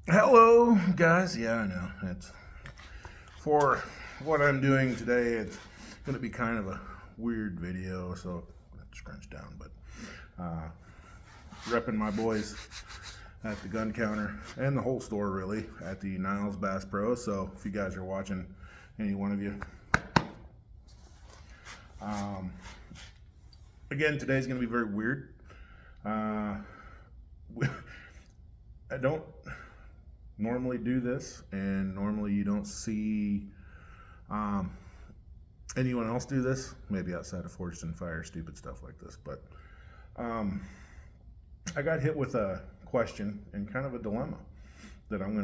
Hello, guys. Yeah, I know. It's for what I'm doing today. It's going to be kind of a weird video, so let's scrunch down. But repping my boys at the gun counter and the whole store really at the Niles Bass Pro. So if you guys are watching, any one of you, again, today's going to be very weird. I don't normally do this, and normally you don't see um, anyone else do this, maybe outside of Forged in Fire, stupid stuff like this. But um, I got hit with a question and kind of a dilemma that I'm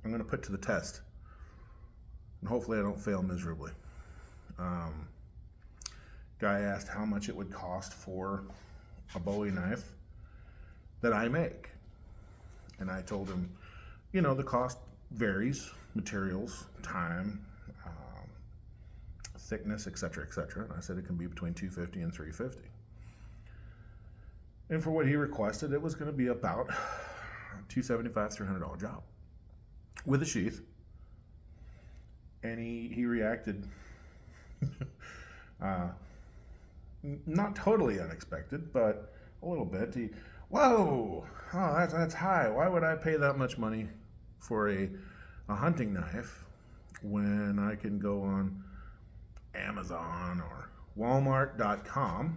gonna put to the test, and hopefully I don't fail miserably. Um, Guy asked how much it would cost for a Bowie knife that I make, and I told him, the cost varies, materials, time, thickness, etc., etc. And I said it can be between $250 and $350. And for what he requested, it was going to be about $275, $300 job with a sheath. And he reacted uh, not totally unexpected, but a little bit. Whoa, oh, that's high. Why would I pay that much money for a hunting knife when I can go on Amazon or Walmart.com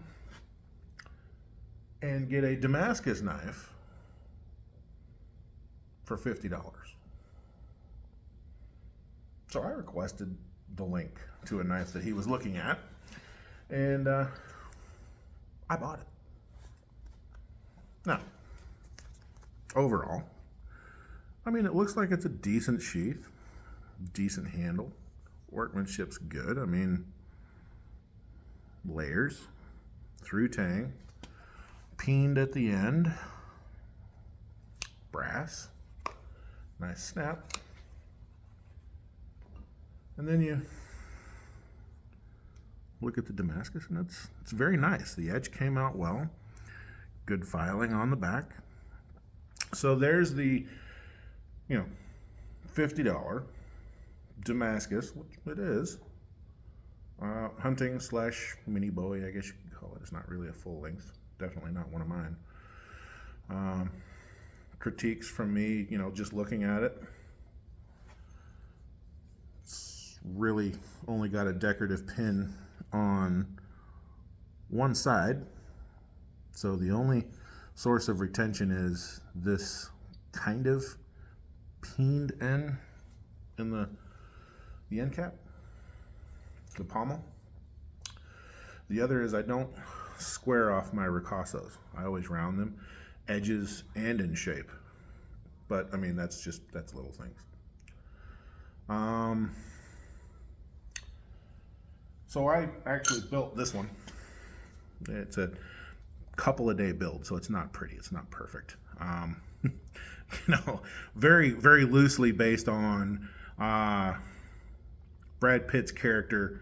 and get a Damascus knife for $50? So I requested the link to a knife that he was looking at, and I bought it. Now, overall, it looks like it's a decent sheath, decent handle, workmanship's good. Layers, through tang, peened at the end, brass, nice snap. And then you look at the Damascus, and it's very nice. The edge came out well, good filing on the back. So there's the $50 Damascus, which it is, hunting / mini Bowie, I guess you could call it. It's not really a full length, definitely not one of mine. Critiques from me, just looking at it. It's really only got a decorative pin on one side, so the only source of retention is this kind of peened end in the end cap, the pommel. The other is I don't square off my Ricassos. I always round them, edges and in shape. But that's little things. So I actually built this one. It's a couple of day build, so it's not pretty. It's not perfect. Very, very loosely based on Brad Pitt's character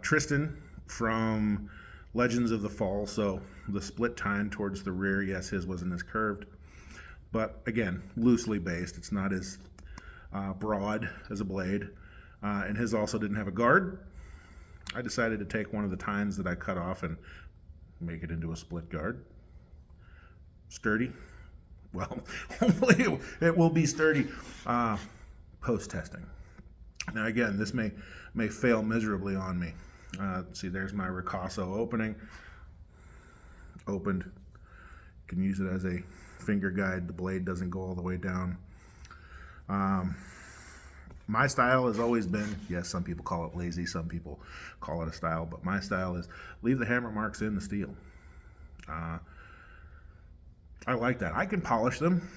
Tristan from Legends of the Fall. So the split tine towards the rear, yes, his wasn't as curved, but again, loosely based. It's not as broad as a blade, and his also didn't have a guard. I decided to take one of the tines that I cut off and make it into a split guard. Sturdy. Well, hopefully it will be sturdy post-testing. Now again, this may fail miserably on me. See, there's my Ricasso opening. Opened. Can use it as a finger guide. The blade doesn't go all the way down. My style has always been, yes, some people call it lazy, some people call it a style, but my style is leave the hammer marks in the steel. I like that. I can polish them,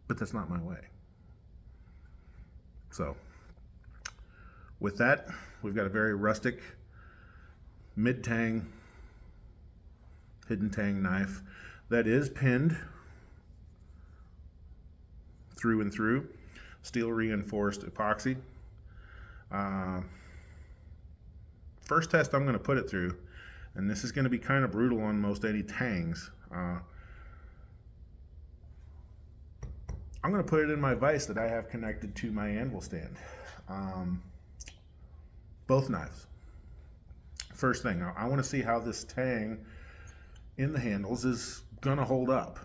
but that's not my way. So, with that, we've got a very rustic mid-tang, hidden tang knife that is pinned through and through, steel reinforced epoxy. First test I'm going to put it through, and this is going to be kind of brutal on most any tangs. I'm going to put it in my vise that I have connected to my anvil stand. Both knives. First thing, I want to see how this tang in the handles is going to hold up.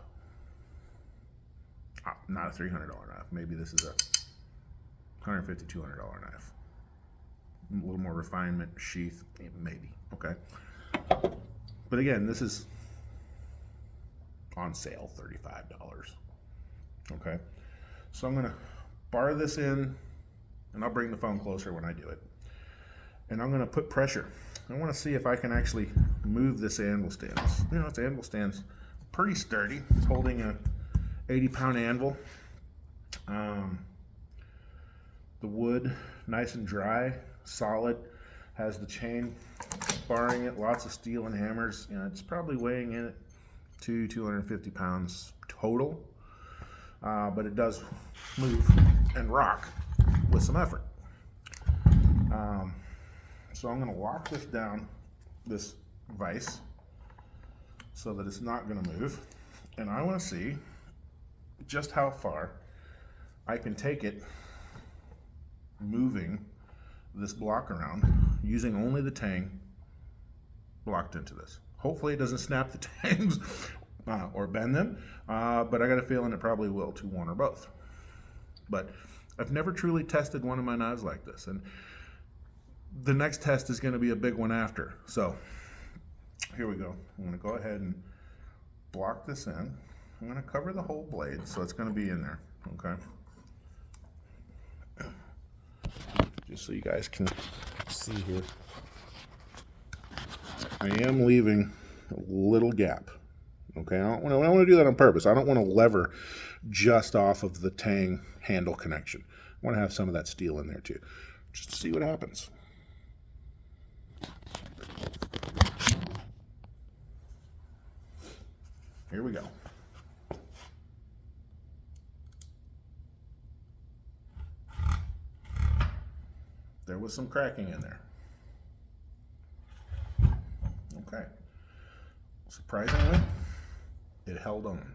Not a $300 knife. Maybe this is a $150, $200 knife. A little more refinement, sheath, maybe. Okay. But again, this is on sale, $35. Okay. So I'm going to bar this in, and I'll bring the phone closer when I do it. And I'm going to put pressure. I want to see if I can actually move this anvil stand. You know, this anvil stand's pretty sturdy. It's holding a 80-pound anvil. The wood, nice and dry, solid, has the chain barring it, lots of steel and hammers. You know, it's probably weighing in at 250 pounds total, but it does move and rock with some effort. So I'm going to lock this down, this vise, so that it's not going to move, and I want to see just how far I can take it moving this block around using only the tang blocked into this. Hopefully it doesn't snap the tangs or bend them, but I got a feeling it probably will to one or both. But I've never truly tested one of my knives like this, and the next test is going to be a big one after. So here we go. I'm going to go ahead and block this in. I'm going to cover the whole blade, so it's going to be in there, okay? Just so you guys can see here. I am leaving a little gap, okay? I don't want to do that on purpose. I don't want to lever just off of the tang handle connection. I want to have some of that steel in there too, just to see what happens. Here we go. There was some cracking in there. Okay. Surprisingly, it held on.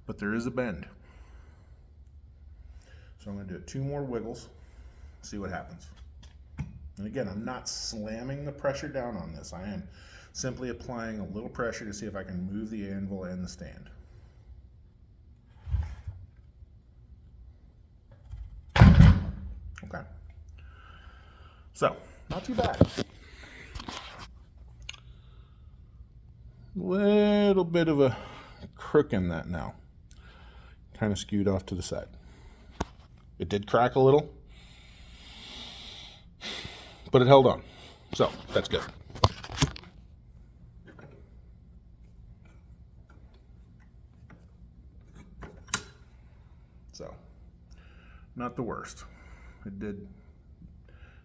But there is a bend. So I'm going to do 2 more wiggles, see what happens. And again, I'm not slamming the pressure down on this. I am simply applying a little pressure to see if I can move the anvil and the stand. Okay. So, not too bad. Little bit of a crook in that now. Kind of skewed off to the side. It did crack a little, but it held on. So, that's good. So, not the worst. It did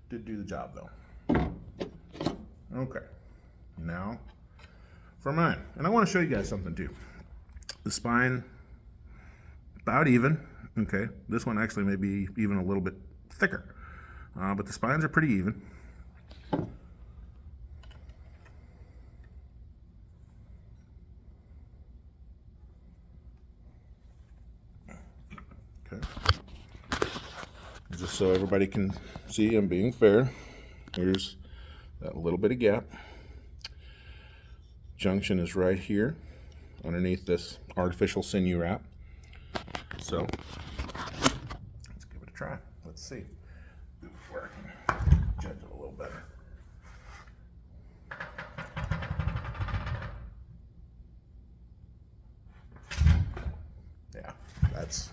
do the job though. Okay, now for mine. And I want to show you guys something too. The spine, about even. Okay, this one actually may be even a little bit thicker, but the spines are pretty even. Okay. Just so everybody can see I'm being fair, here's that little bit of gap. Junction is right here underneath this artificial sinew wrap. So let's give it a try. Let's see before I can judge it a little better. Yeah, that's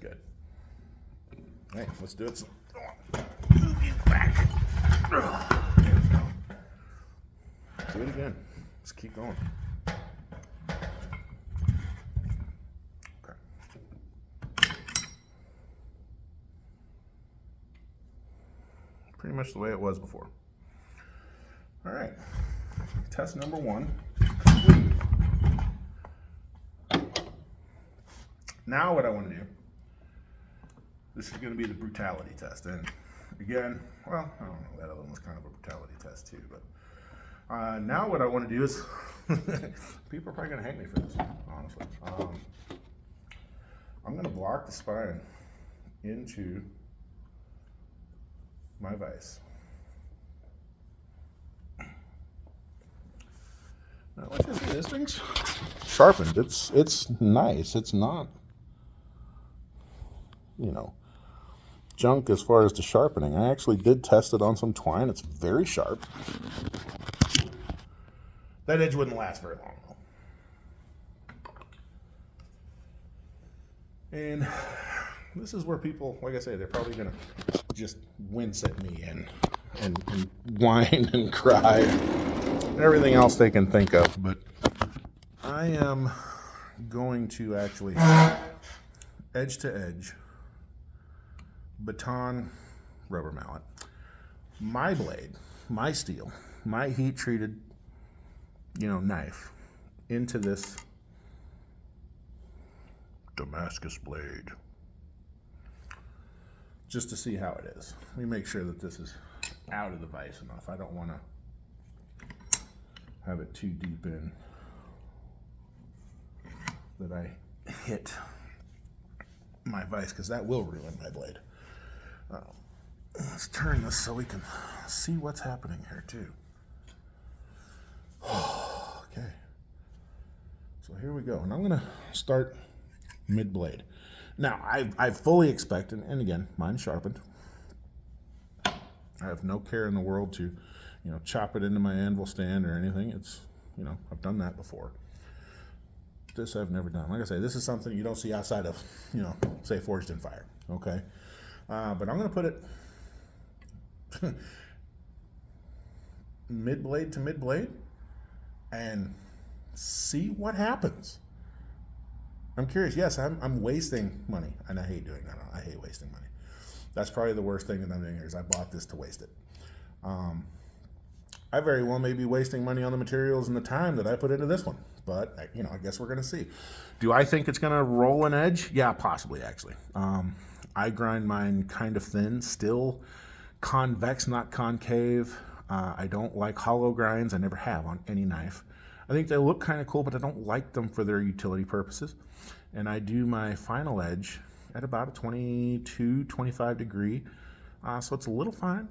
good. Hey, let's do it. Move you back. There we go. Do it again. Let's keep going. Okay. Pretty much the way it was before. All right. Test number 1 complete. Now what I want to do, this is going to be the brutality test. And again, well, I don't know, that other one was kind of a brutality test too, but Now what I want to do is, people are probably going to hate me for this, honestly. I'm going to block the spine into my vise. Now, let's just see, this thing's sharpened. It's nice. It's not, you know, junk as far as the sharpening. I actually did test it on some twine. It's very sharp. That edge wouldn't last very long, though. And this is where people, like I say, they're probably going to just wince at me and whine and cry and everything else they can think of. But I am going to actually edge to edge baton rubber mallet my blade, my steel, my heat treated, knife into this Damascus blade, just to see how it is. Let me make sure that this is out of the vise enough. I don't want to have it too deep in that I hit my vise, because that will ruin my blade. Let's turn this so we can see what's happening here too. Okay, so here we go, and I'm gonna start mid blade. Now I fully expect, and again, mine's sharpened. I have no care in the world to, chop it into my anvil stand or anything. It's, I've done that before. This I've never done. Like I say, this is something you don't see outside of, say, Forged in Fire. Okay, but I'm gonna put it mid blade to mid blade and see what happens. I'm curious. Yes, I'm wasting money, and I hate doing that. I hate wasting money. That's probably the worst thing that I'm doing here, is I bought this to waste it. I very well may be wasting money on the materials and the time that I put into this one, but I guess we're gonna see. Do I think it's gonna roll an edge? Yeah, possibly, actually. I grind mine kind of thin, still convex, not concave. I don't like hollow grinds. I never have on any knife. I think they look kind of cool, but I don't like them for their utility purposes. And I do my final edge at about a 22, 25 degree. So it's a little fine,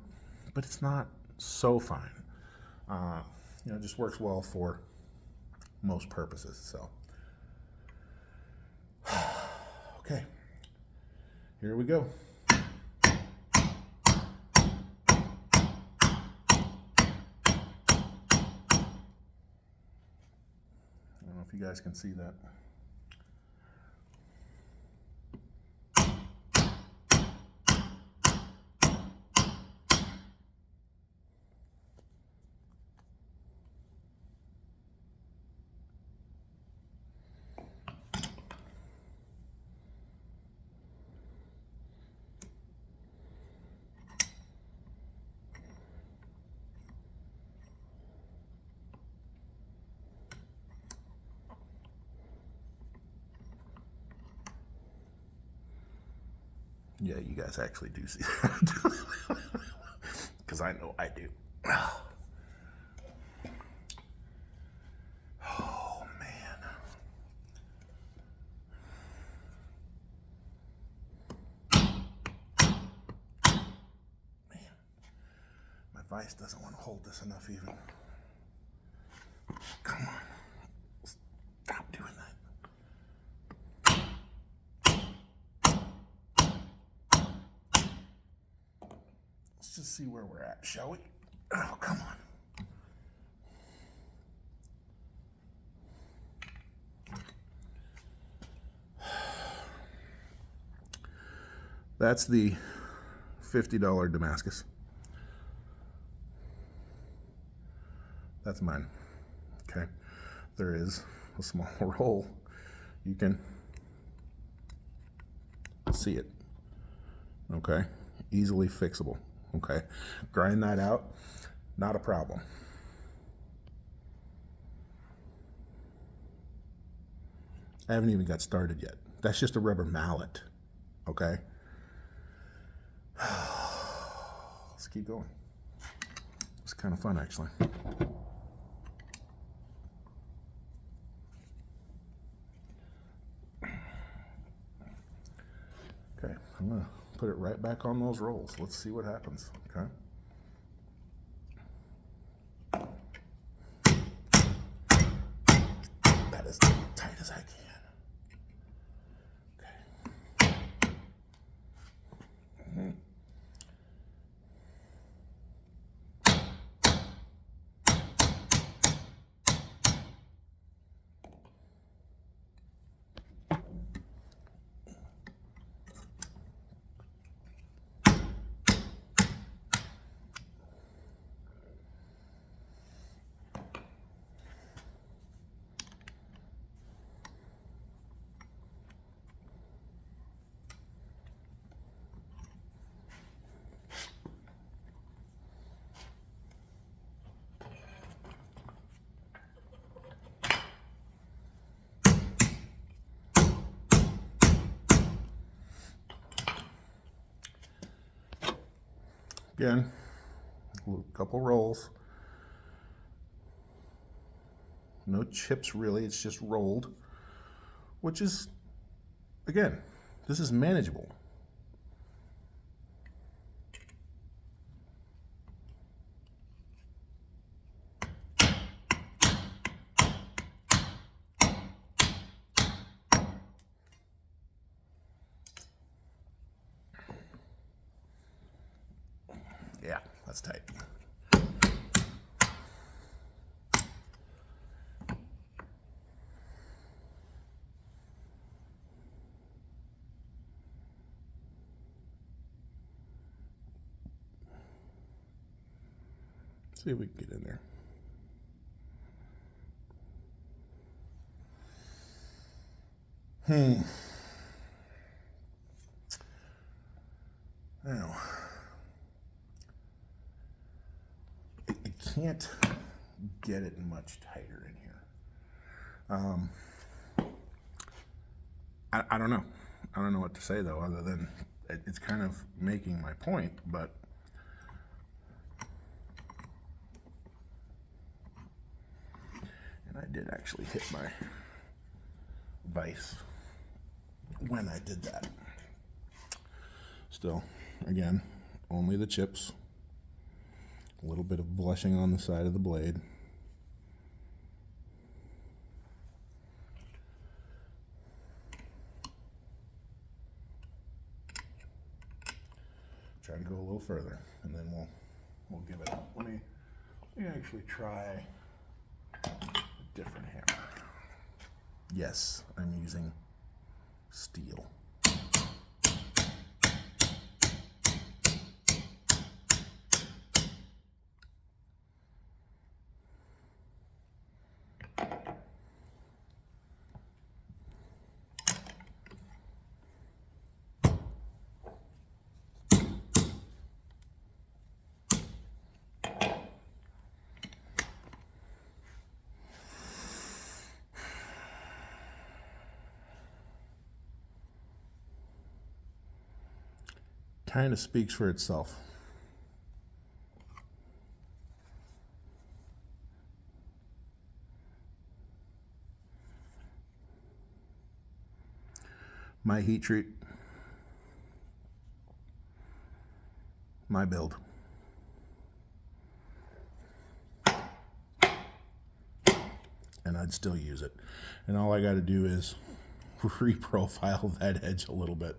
but it's not so fine. It just works well for most purposes. So, okay, here we go. I don't know if you guys can see that. Yeah, you guys actually do see that. Because I know I do. Oh, man. Man. My vise doesn't want to hold this enough even. Come on. Stop doing that. Let's just see where we're at, shall we? Oh, come on. That's the $50 Damascus. That's mine. Okay. There is a small roll. You can see it. Okay. Easily fixable. Okay. Grind that out. Not a problem. I haven't even got started yet. That's just a rubber mallet. Okay. Let's keep going. It's kind of fun, actually. I'm gonna put it right back on those rolls. Let's see what happens, okay? That is tight as I can. Again, a couple rolls. No chips really, it's just rolled, which is, again, this is manageable. Yeah, that's tight. See if we can get in there. Now, I can't get it much tighter in here. I don't know. I don't know what to say though, other than it's kind of making my point, but and I did actually hit my vise when I did that. Still, again, only the chips. A little bit of blushing on the side of the blade. Try to go a little further, and then we'll give it. Let me actually try a different hammer. Yes, I'm using steel. Kind of speaks for itself. My heat treat, my build. And I'd still use it. And all I got to do is reprofile that edge a little bit.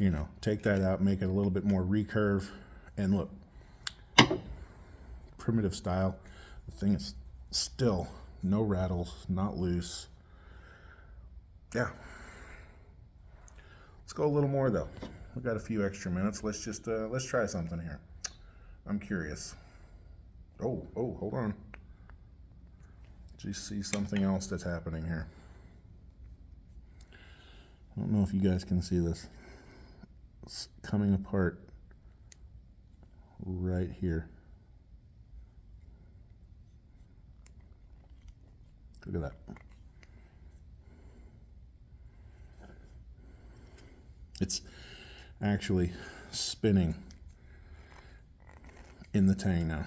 You know, take that out, make it a little bit more recurve, and look, primitive style. The thing is still no rattles, not loose. Yeah. Let's go a little more though. We've got a few extra minutes. Let's just let's try something here. I'm curious. Oh, hold on. Just see something else that's happening here. I don't know if you guys can see this. It's coming apart right here. Look at that. It's actually spinning in the tang now.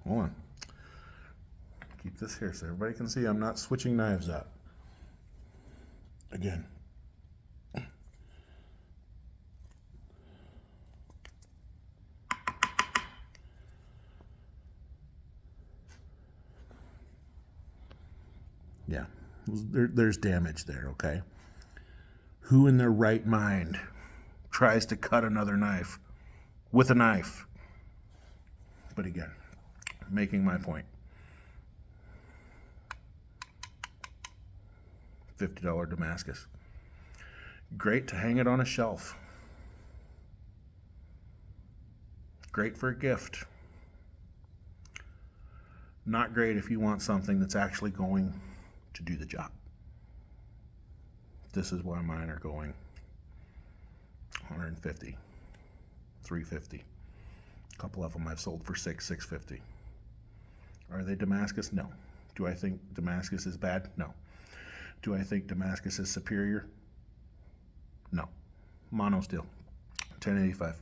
Hold on. Keep this here so everybody can see I'm not switching knives up. Again, yeah, there's damage there, okay? Who in their right mind tries to cut another knife with a knife? But again, making my point. $50 Damascus. Great to hang it on a shelf. Great for a gift. Not great if you want something that's actually going to do the job. This is why mine are going 150, 350. A couple of them I've sold for $650. Are they Damascus? No. Do I think Damascus is bad? No. Do I think Damascus is superior? No. Mono steel, 1085.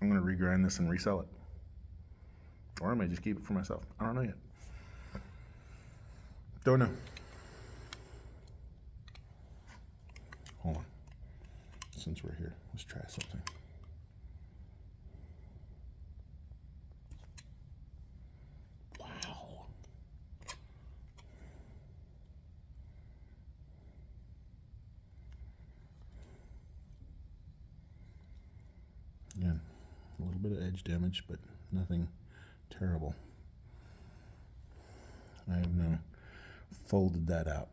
I'm going to regrind this and resell it. Or I may just keep it for myself. I don't know yet. Don't know. Hold on. Since we're here, let's try something. Wow. Again, a little bit of edge damage, but nothing terrible. I have now folded that out.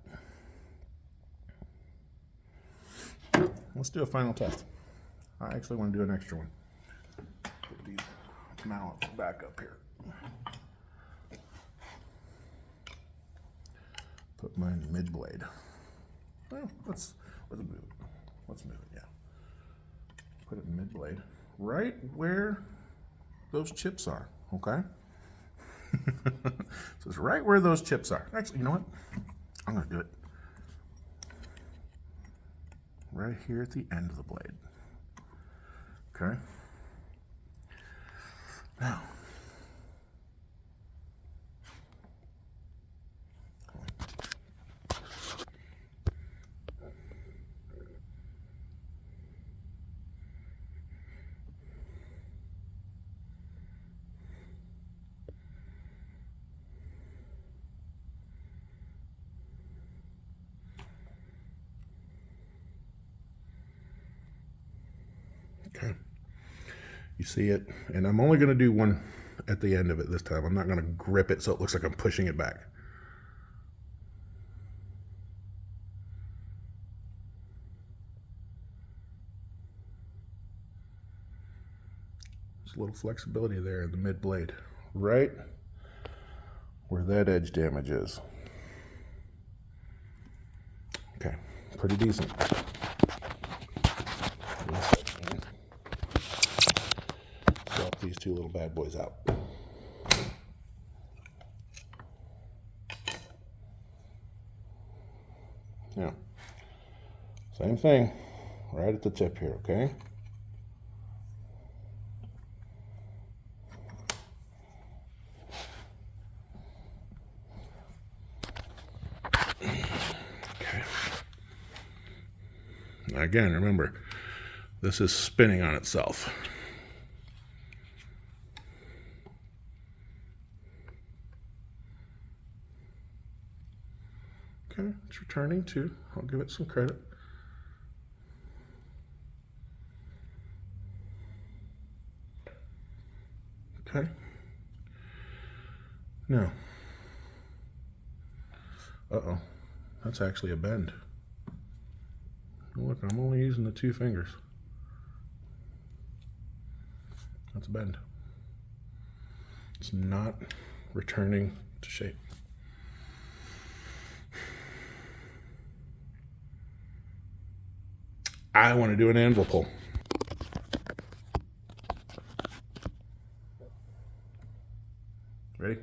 Let's do a final test. I actually want to do an extra one. Put these mallets back up here. Put mine mid blade. Well, let's move it. Let's move it, yeah. Put it in mid blade, right where those chips are, okay? So it's right where those chips are. Actually, you know what? I'm gonna do it right here at the end of the blade. Okay. Now, okay. You see it? And I'm only going to do one at the end of it this time. I'm not going to grip it so it looks like I'm pushing it back. There's a little flexibility there in the mid blade, right where that edge damage is. Okay, pretty decent. Swap these two little bad boys out. Now, same thing, right at the tip here, okay? Okay. Now again, remember, this is spinning on itself. Okay, it's returning too. I'll give it some credit. Okay. Now, uh-oh, that's actually a bend. Look, I'm only using the 2 fingers. That's a bend. It's not returning to shape. I want to do an anvil pull. Ready?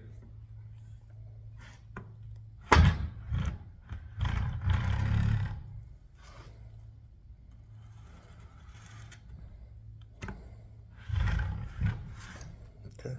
Okay.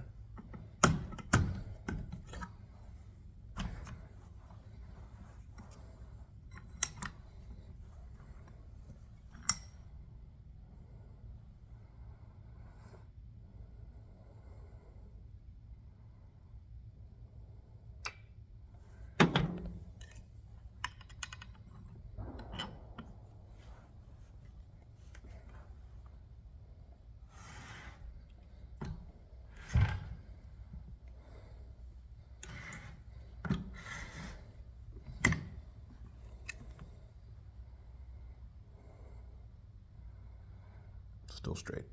Still straight.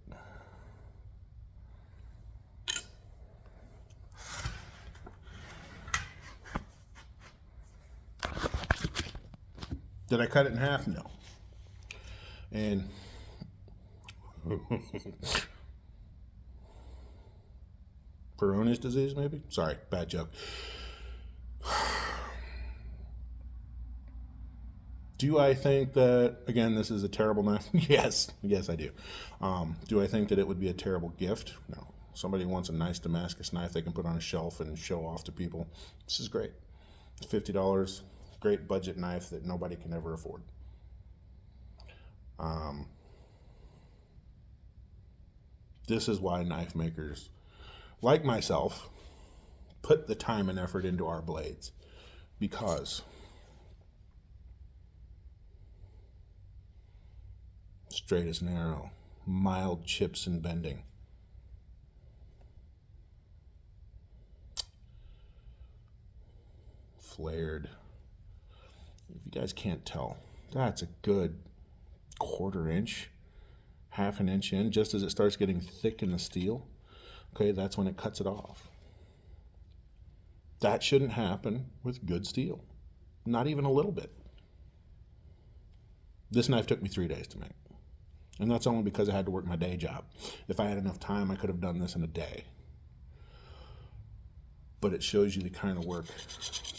Did I cut it in half? No. And Peyronie's disease, maybe? Sorry, bad joke. Do I think that, again, this is a terrible knife? Yes, I do. Do I think that it would be a terrible gift? No. Somebody wants a nice Damascus knife they can put on a shelf and show off to people. This is great. It's $50, great budget knife that nobody can ever afford. This is why knife makers, like myself, put the time and effort into our blades, because straight as an arrow, mild chips and bending. Flared. If you guys can't tell, that's a good 1/4 inch, 1/2 inch in, just as it starts getting thick in the steel. Okay, that's when it cuts it off. That shouldn't happen with good steel. Not even a little bit. This knife took me 3 days to make. And that's only because I had to work my day job. If I had enough time, I could have done this in a day. But it shows you the kind of work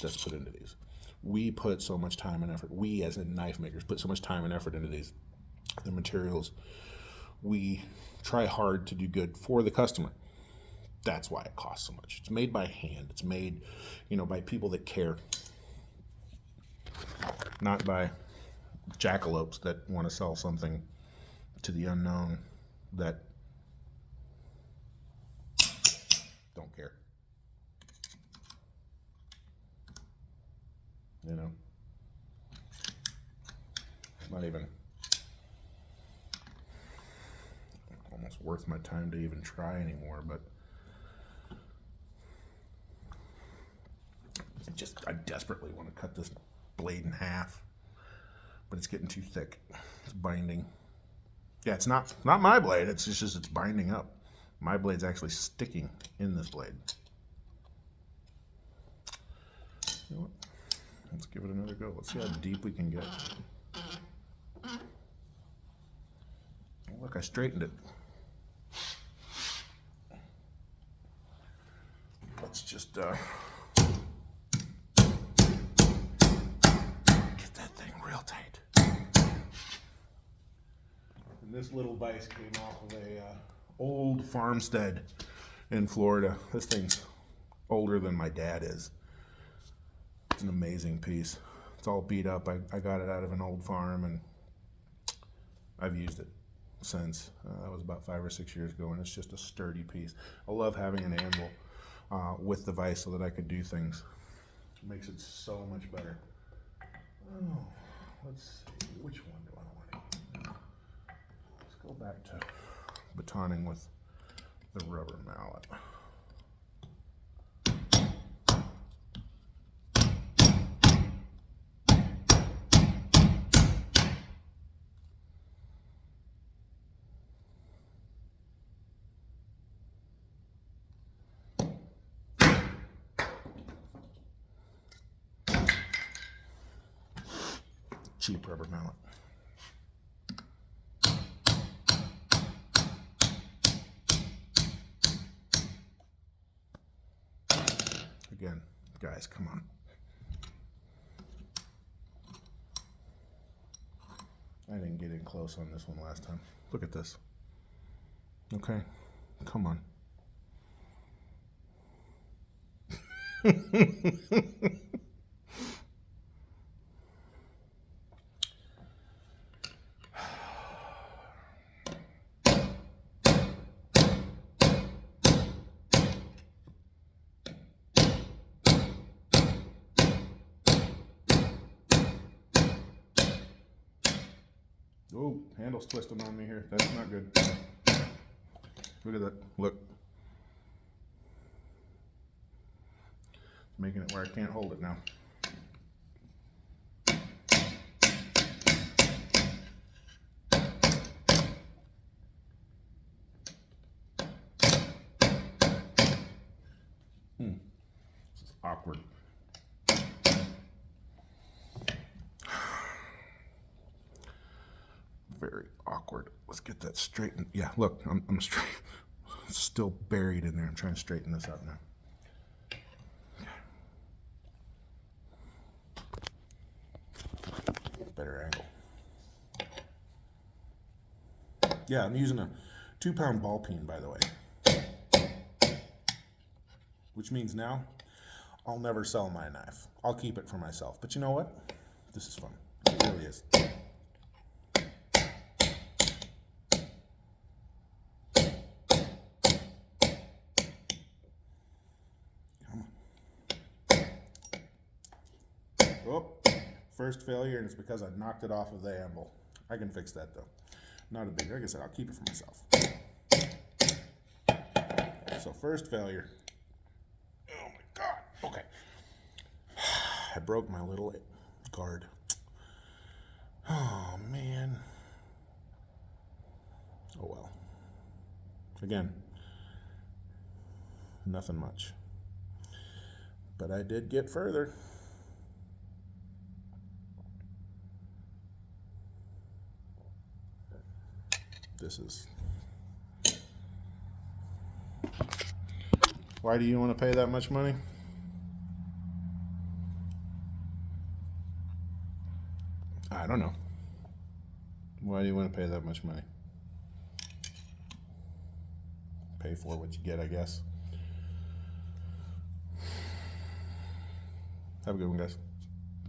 that's put into these. We put so much time and effort. We, as in knife makers, put so much time and effort into these. The materials. We try hard to do good for the customer. That's why it costs so much. It's made by hand. It's made, by people that care. Not by jackalopes that want to sell something to the unknown that don't care. Not even almost worth my time to even try anymore, but I desperately want to cut this blade in half, but it's getting too thick. It's binding. Yeah, it's not my blade. It's just it's binding up. My blade's actually sticking in this blade. You know what? Let's give it another go. Let's see how deep we can get. Oh, look, I straightened it. Let's just get that thing real tight. And this little vise came off of a old farmstead in Florida. This thing's older than my dad is. It's an amazing piece. It's all beat up. I got it out of an old farm, and I've used it since. That was about 5 or 6 years ago, and it's just a sturdy piece. I love having an anvil with the vise so that I could do things. It makes it so much better. Oh, let's see. Which one do I want to use? Let's go back to batoning with the rubber mallet. Cheap rubber mallet. Again, guys, come on. I didn't get in close on this one last time. Look at this. Okay, come on. Oh, handle's twisting on me here. That's not good. Look at that. Look. It's making it where I can't hold it now. This is awkward. Very awkward. Let's get that straightened. Yeah, look, I'm straight. It's still buried in there. I'm trying to straighten this out now. Better angle. Yeah, I'm using a 2-pound ball peen, by the way. Which means now I'll never sell my knife. I'll keep it for myself. But you know what? This is fun. It really is. Come on. Oh, first failure, and it's because I knocked it off of the anvil. I can fix that though. Not a big, like I said, I'll keep it for myself. So first failure. Oh my God. Okay. I broke my little guard. Oh man. Oh well. Again, nothing much. But I did get further. This is... Why do you want to pay that much money? I don't know. Why do you want to pay that much money? Pay for what you get, I guess. Have a good one, guys.